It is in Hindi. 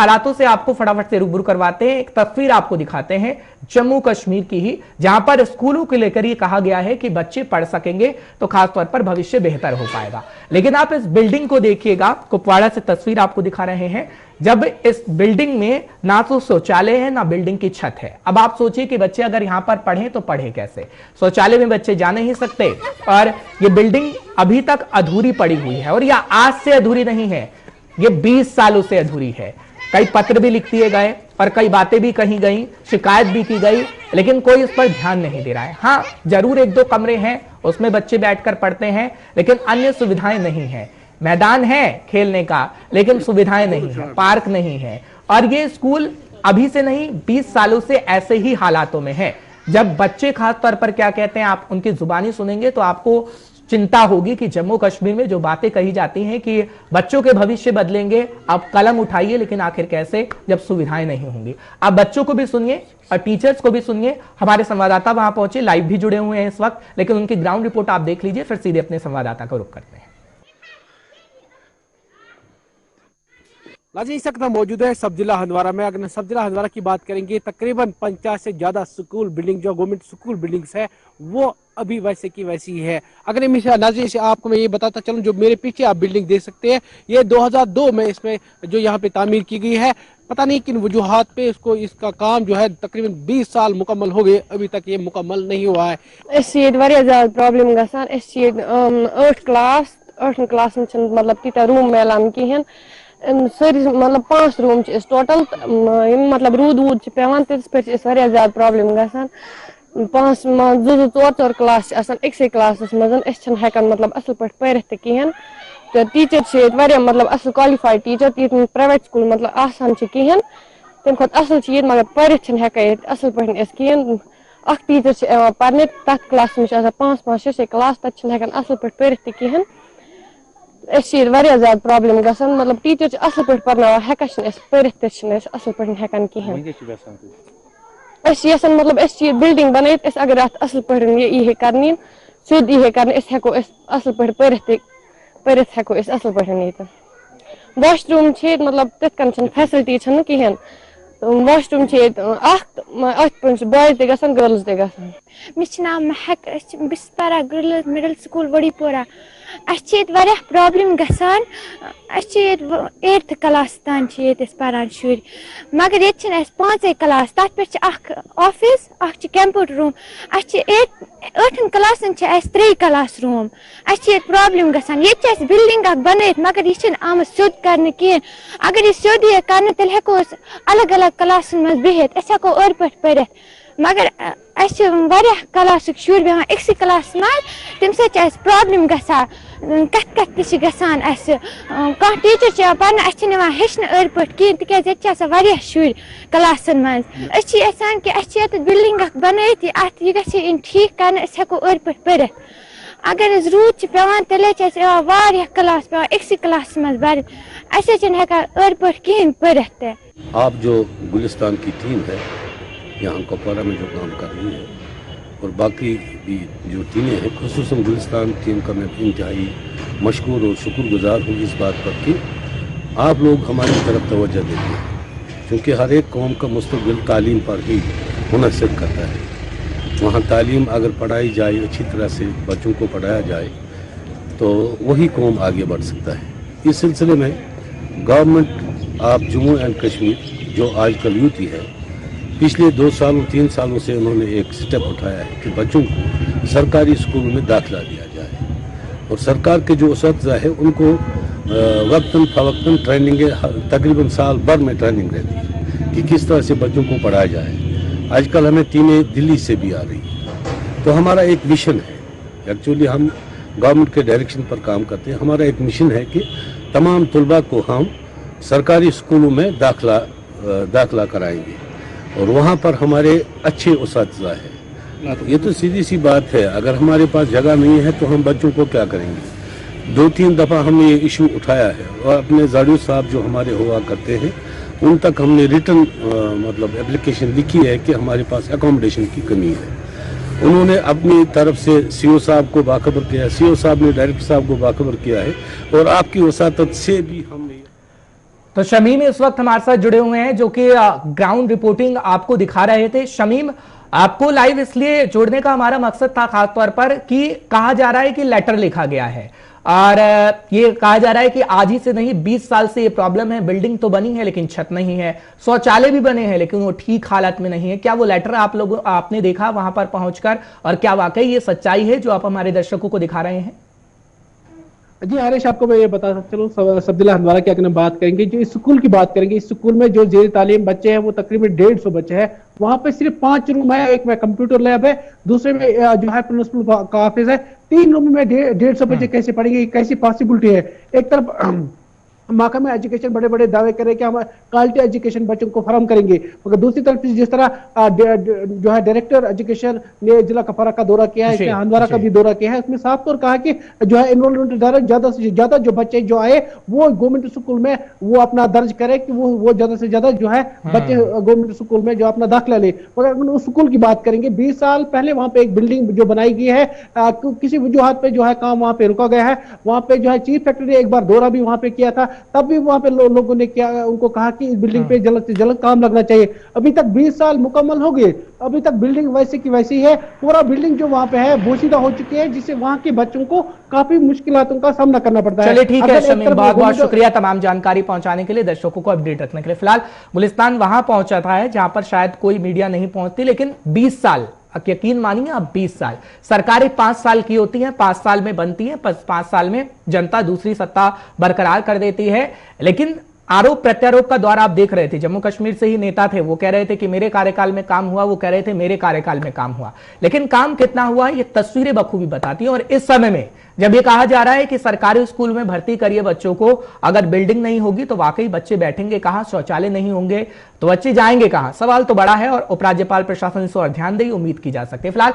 हालातों से आपको फटाफट से रूबरू करवाते हैं। एक तस्वीर आपको दिखाते हैं जम्मू कश्मीर की ही, जहां पर स्कूलों को लेकर ये कहा गया है कि बच्चे पढ़ सकेंगे तो खासतौर पर भविष्य बेहतर हो पाएगा। लेकिन आप इस बिल्डिंग को देखिएगा, कुपवाड़ा से तस्वीर आपको दिखा रहे हैं, जब इस बिल्डिंग में ना तो शौचालय है ना बिल्डिंग की छत है। अब आप सोचिए कि बच्चे अगर यहां पर पढ़ें तो पढ़े कैसे, शौचालय में बच्चे जा नहीं सकते, और ये बिल्डिंग अभी तक अधूरी पड़ी हुई है। और यह आज से अधूरी नहीं है, ये 20 सालों से अधूरी है। कई पत्र भी लिख दिए गए और कई बातें भी कही गई, शिकायत भी की गई, लेकिन कोई इस पर ध्यान नहीं दे रहा है। हाँ, जरूर 1-2 कमरे हैं, उसमें बच्चे बैठकर पढ़ते हैं, लेकिन अन्य सुविधाएं नहीं है। मैदान है खेलने का, लेकिन सुविधाएं नहीं है, पार्क नहीं है। और ये स्कूल अभी से नहीं, 20 सालों से ऐसे ही हालातों में है। जब बच्चे खास तौर पर क्या कहते हैं, आप उनकी जुबानी सुनेंगे तो आपको चिंता होगी कि जम्मू कश्मीर में जो बातें कही जाती हैं कि बच्चों के भविष्य बदलेंगे, आप कलम उठाइए, लेकिन आखिर कैसे जब सुविधाएं नहीं होंगी। आप बच्चों को भी सुनिए और टीचर्स को भी सुनिए। हमारे संवाददाता वहां पहुंचे, लाइव भी जुड़े हुए हैं इस वक्त, लेकिन उनकी ग्राउंड रिपोर्ट आप देख लीजिए, फिर सीधे अपने संवाददाता को रुख करते हैं। नाज़रीन, इस वक्त मौजूद है सब जिला हंदवारा में। अगर सब जिला हंदवारा की बात करेंगे, तकरीबन 50 से ज्यादा स्कूल बिल्डिंग जो गवर्नमेंट स्कूल बिल्डिंग्स है वो अभी वैसे की वैसी है। अगर नाज़रीन से आपको मैं ये बताता चलूं, जो मेरे पीछे आप बिल्डिंग देख सकते हैं, ये 2002 में इसमें जो यहाँ पे तामीर की गई है। पता नहीं किन वजूहात पे इसका काम जो है तकरीबन 20 साल मुकम्मल हो गए, अभी तक ये मुकम्मल नहीं हुआ है। प्रॉब्लम गसान 8 क्लास मतलब तीता रूम मिलान कहें, सारी मतलब 5 रूम टोटल, मतलब रूद वूद पेवान, तिस पे ज्यादा प्रॉब्लम गसान। 5 2-4 क्लास एक क्लास मज हेकान मतलब असल पे पढ़ कहें। तो टीचर मतलब असल क्वालिफाइड टीचर, तीन प्राइवेट स्कूल मतलब आसान कहें, तम खुद असल मगर पढ़ हेकान असल पे कहें। अख टीचर पढ़ने तथ क्लास में 5-5-6 क्लास, तक हेकान असल पे पढ़ कहें। ज्यादा प्रॉब्लम गसान, मतलब टीचर असल पे पढ़ना हेकान पढ़ असल पे हेकान कहें। मतलब बिल्डिंग बन, अगर असल पे यह कर सोद यह कर हेको असल पे पढ़ हेको असल पे। वॉशरूम मतलब तथ फैसिलिटी कहें। वॉशरूम बॉयज तक गर्ल्स तक। मे नाम महक, बस पारा girls middle school Wadipora. Problem गसान, 8th क्लास तान पारान शुर, मगर ये 5 क्लास, तथ पे office, computer room. 8th class 3 class room. Problem गसान, ये बिल्डिंग बन, मगर यह आम सोद कर कहें। अगर यह सोद यह कर तेल हेको अलग अलग क्लास मज बिहित, हेको और पे पढ़, मगर क्लास शुर बेहान एक क्लास मज, तम प्रॉब्लम गसान। कत गसान कह टीचर पढ़ना ना हेचन अर पे कहें, तिक शुर क्लासन मज। यसान कि बिल्डिंग बन, यह ग ठीक कर, हेको अर पे पढ़। अगर रूद पेवान तेल क्लास पे एक क्लास मज भर, हेकान अर पे कहें पढ़। आप जो गुलिस्तान की टीम है यहाँ कुपवाड़ा में जो काम कर रही है, और बाकी भी जो टीमें हैं, खुसूसन गुलिस्तान टीम का मैं इंतहाई मशकूर और शुक्रगुजार हूँ इस बात पर कि आप लोग हमारी तरफ तवज्जो देते हैं, क्योंकि हर एक कौम का मुस्तक़बिल तालीम पर ही मुनहसर करता है। वहाँ तालीम अगर पढ़ाई जाए, अच्छी तरह से बच्चों को पढ़ाया जाए, तो वही कौम आगे बढ़ सकता है। इस सिलसिले में government of Jammu and Kashmir जो आजकल यूटी है, पिछले 2 सालों 3 सालों से उन्होंने एक स्टेप उठाया है कि बच्चों को सरकारी स्कूल में दाखिला दिया जाए, और सरकार के जो उस्ताद है उनको वक्तन फवक्तन ट्रेनिंग, तकरीबन साल भर में ट्रेनिंग रहती है कि किस तरह से बच्चों को पढ़ाया जाए। आजकल हमें टीमें दिल्ली से भी आ रही हैं। तो हमारा एक मिशन है, एक्चुअली हम गवर्नमेंट के डायरेक्शन पर काम करते हैं। हमारा एक मिशन है कि तमाम तलबा को हम सरकारी स्कूलों में दाखिला कराएंगे, और वहाँ पर हमारे अच्छे उस्ताद हैं। ये तो सीधी सी बात है, अगर हमारे पास जगह नहीं है तो हम बच्चों को क्या करेंगे। 2-3 दफ़ा हमने ये इशू उठाया है, और अपने जाड़ू साहब जो हमारे हुआ करते हैं उन तक हमने रिटर्न मतलब एप्लीकेशन लिखी है कि हमारे पास अकोमोडेशन की कमी है। उन्होंने अपनी तरफ से सीओ साहब को बाखबर किया, सीओ साहब ने डायरेक्टर साहब को बाखबर किया है, और आपकी वसातत से भी हमने तो शमीम इस वक्त हमारे साथ जुड़े हुए हैं, जो कि ग्राउंड रिपोर्टिंग आपको दिखा रहे थे। शमीम, आपको लाइव इसलिए जोड़ने का हमारा मकसद था खास तौर पर कि कहा जा रहा है कि लेटर लिखा गया है और ये कहा जा रहा है कि आज ही से नहीं 20 साल से ये प्रॉब्लम है। बिल्डिंग तो बनी है लेकिन छत नहीं है, शौचालय भी बने हैं लेकिन वो ठीक हालत में नहीं है। क्या वो लेटर आप लोग आपने देखा वहां पर पहुंचकर, और क्या वाकई ये सच्चाई है जो आप हमारे दर्शकों को दिखा रहे हैं? जी आरिश, आपको मैं ये बता सकता चलो सब्जिला हंदवारा की अगर बात करेंगे, जो इस स्कूल की बात करेंगे, इस स्कूल में जो जेर तालीम बच्चे हैं वो तकरीबन 150 बच्चे हैं। वहां पे सिर्फ 5 रूम है, एक में कंप्यूटर लैब है, दूसरे में जो है प्रिंसिपल का ऑफिस है। 3 रूम में 150 बच्चे कैसे पढ़ेंगे, कैसी पॉसिबिलिटी है? एक तरफ महकमे एजुकेशन बड़े बड़े दावे करे कि हम क्वालिटी एजुकेशन बच्चों को फराहम करेंगे, मगर दूसरी तरफ जिस तरह जो है डायरेक्टर एजुकेशन ने जिला कपवारा का दौरा किया है, हंदवारा का भी दौरा किया है, उसमें साफ तौर कहा कि जो है एनरोलमेंट दर ज्यादा से ज्यादा जो बच्चे जो आए वो गवर्नमेंट स्कूल में वो अपना दर्ज करे कि वो ज्यादा से ज्यादा जो है बच्चे गवर्नमेंट स्कूल में जो अपना दाखिला ले। मगर उस स्कूल की बात करेंगे, 20 साल पहले वहां पे एक बिल्डिंग जो बनाई गई है, किसी वजूहत पे जो है काम वहां पे रुका गया है। वहां पे जो है चीफ सेक्रेटरी ने एक बार दौरा भी वहां पे किया था, तब भी वहां पे लोगों ने क्या उनको कहा कि इस बिल्डिंग पे जल्द से जल्द काम लगना चाहिए। अभी तक 20 साल मुकम्मल हो गए, अभी तक बिल्डिंग वैसे की वैसी है। पूरा बिल्डिंग जो वहां पे है बोसीदा हो चुकी है, जिससे वहां के बच्चों को काफी मुश्किलों का सामना करना पड़ता है। चलिए ठीक है शमीम, बहुत बहुत शुक्रिया तमाम जानकारी पहुंचाने के लिए, दर्शकों को अपडेट रखने के लिए। फिलहाल गुलिस्तान वहां पहुंचा था है जहां पर शायद कोई मीडिया नहीं पहुंचती, लेकिन 20 साल, यकीन मानिए आप, 20 साल। सरकारें 5 साल की होती हैं, 5 साल में बनती है, 5 साल में जनता दूसरी सत्ता बरकरार कर देती है। लेकिन आरोप प्रत्यारोप का दौर आप देख रहे थे, जम्मू कश्मीर से ही नेता थे, वो कह रहे थे कि मेरे कार्यकाल में काम हुआ, वो कह रहे थे मेरे कार्यकाल में काम हुआ, लेकिन काम कितना हुआ ये तस्वीरें बखूबी बताती हैं। और इस समय में जब ये कहा जा रहा है कि सरकारी स्कूल में भर्ती करिए बच्चों को, अगर बिल्डिंग नहीं होगी तो वाकई बच्चे बैठेंगे कहां, शौचालय नहीं होंगे तो बच्चे जाएंगे कहां? सवाल तो बड़ा है और उपराज्यपाल प्रशासन इस ओर ध्यान दे, उम्मीद की जा सकती है। फिलहाल